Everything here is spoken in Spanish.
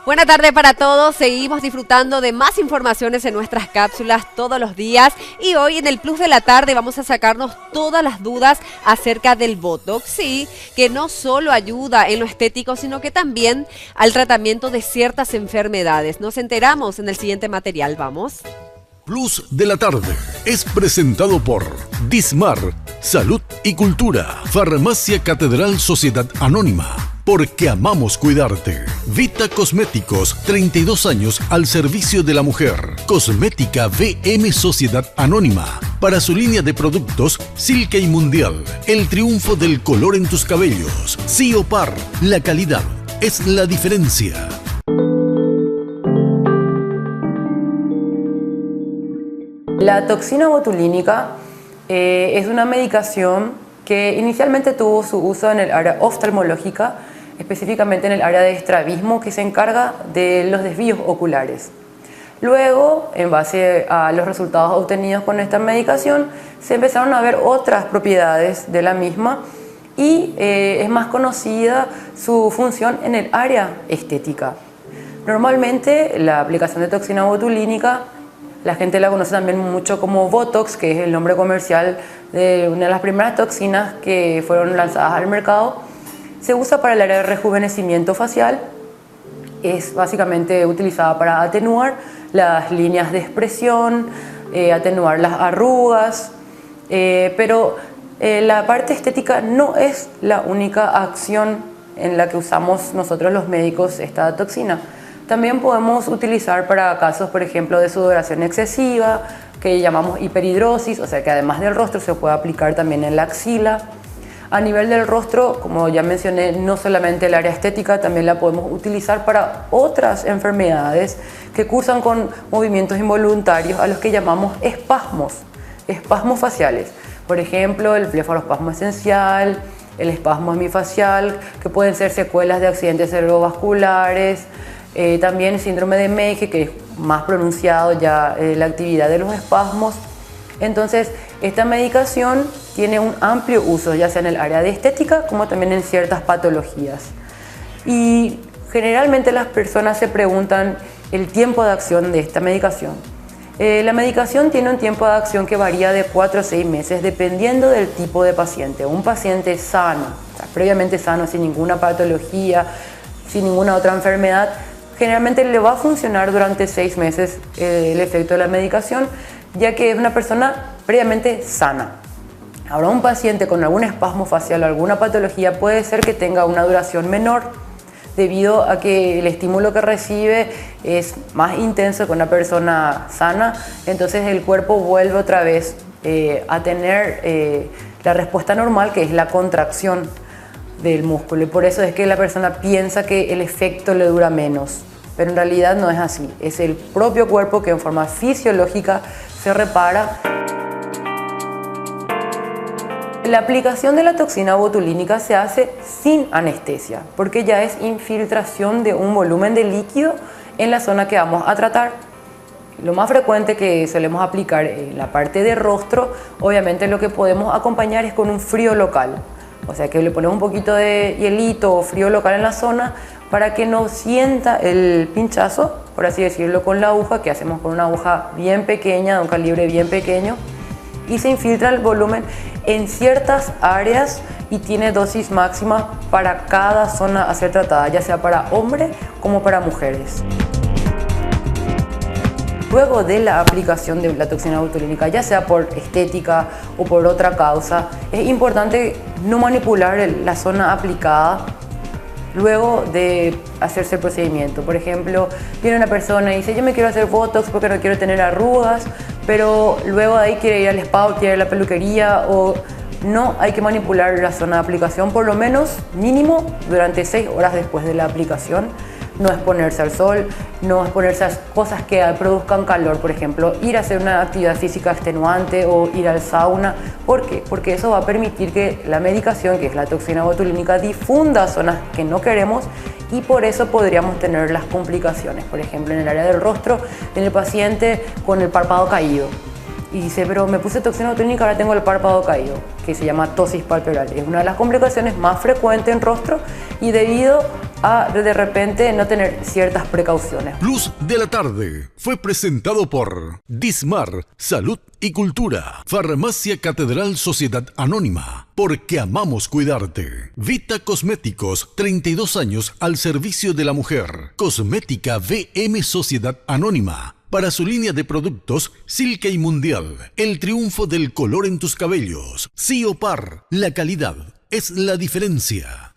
Buena tarde para todos, seguimos disfrutando de más informaciones en nuestras cápsulas todos los días y hoy en el Plus de la Tarde vamos a sacarnos todas las dudas acerca del Botox, sí, que no solo ayuda en lo estético, sino que también al tratamiento de ciertas enfermedades. Nos enteramos en el siguiente material, vamos. Plus de la Tarde es presentado por Dismar, Salud y Cultura, Farmacia Catedral Sociedad Anónima, porque amamos cuidarte. Vita Cosméticos, 32 años al servicio de la mujer. Cosmética VM Sociedad Anónima, para su línea de productos Silke y Mundial, el triunfo del color en tus cabellos. Ciopar, la calidad es la diferencia. La toxina botulínica es una medicación que inicialmente tuvo su uso en el área oftalmológica, específicamente en el área de estrabismo, que se encarga de los desvíos oculares. Luego, en base a los resultados obtenidos con esta medicación, se empezaron a ver otras propiedades de la misma y es más conocida su función en el área estética. Normalmente, la aplicación de toxina botulínica la gente la conoce también mucho como Botox, que es el nombre comercial de una de las primeras toxinas que fueron lanzadas al mercado. Se usa para el área de rejuvenecimiento facial. Es básicamente utilizada para atenuar las líneas de expresión, atenuar las arrugas, pero la parte estética no es la única acción en la que usamos nosotros los médicos esta toxina. También podemos utilizar para casos, por ejemplo, de sudoración excesiva, que llamamos hiperhidrosis, o sea que además del rostro se puede aplicar también en la axila. A nivel del rostro, como ya mencioné, no solamente el área estética, también la podemos utilizar para otras enfermedades que cursan con movimientos involuntarios a los que llamamos espasmos faciales. Por ejemplo, el blefarospasmo esencial, el espasmo hemifacial, que pueden ser secuelas de accidentes cerebrovasculares. También el síndrome de Meige, que es más pronunciado ya la actividad de los espasmos. Entonces, esta medicación tiene un amplio uso, ya sea en el área de estética como también en ciertas patologías. Y generalmente las personas se preguntan el tiempo de acción de esta medicación. La medicación tiene un tiempo de acción que varía de 4 a 6 meses dependiendo del tipo de paciente. Un paciente sano, o sea, previamente sano, sin ninguna patología, sin ninguna otra enfermedad, generalmente le va a funcionar durante 6 meses el efecto de la medicación, ya que es una persona previamente sana. Ahora, un paciente con algún espasmo facial o alguna patología puede ser que tenga una duración menor, debido a que el estímulo que recibe es más intenso que una persona sana, entonces el cuerpo vuelve otra vez a tener la respuesta normal, que es la contracción del músculo, y por eso es que la persona piensa que el efecto le dura menos, pero en realidad no es así. Es el propio cuerpo que en forma fisiológica se repara. La aplicación de la toxina botulínica se hace sin anestesia, porque ya es infiltración de un volumen de líquido en la zona que vamos a tratar. Lo más frecuente que solemos aplicar en la parte de rostro, obviamente lo que podemos acompañar es con un frío local. O sea que le ponemos un poquito de hielito o frío local en la zona para que no sienta el pinchazo, por así decirlo, con la aguja, que hacemos con una aguja bien pequeña, de un calibre bien pequeño, y se infiltra el volumen en ciertas áreas y tiene dosis máxima para cada zona a ser tratada, ya sea para hombres como para mujeres. Luego de la aplicación de la toxina botulínica, ya sea por estética o por otra causa, es importante no manipular la zona aplicada luego de hacerse el procedimiento. Por ejemplo, viene una persona y dice: yo me quiero hacer Botox porque no quiero tener arrugas, pero luego de ahí quiere ir al spa o quiere ir a la peluquería, o no hay que manipular la zona de aplicación, por lo menos mínimo durante 6 horas después de la aplicación. No exponerse al sol, no exponerse a cosas que produzcan calor, por ejemplo, ir a hacer una actividad física extenuante o ir al sauna. ¿Por qué? Porque eso va a permitir que la medicación, que es la toxina botulínica, difunda zonas que no queremos, y por eso podríamos tener las complicaciones, por ejemplo, en el área del rostro, en el paciente con el párpado caído. Y dice: pero me puse toxina botulínica, ahora tengo el párpado caído, que se llama ptosis palpebral. Es una de las complicaciones más frecuentes en rostro y debido a de repente no tener ciertas precauciones. Plus de la tarde fue presentado por Dismar, Salud y Cultura. Farmacia Catedral Sociedad Anónima. Porque amamos cuidarte. Vita Cosméticos, 32 años al servicio de la mujer. Cosmética VM Sociedad Anónima. Para su línea de productos, Silke Mundial. El triunfo del color en tus cabellos. Ciopar, la calidad es la diferencia.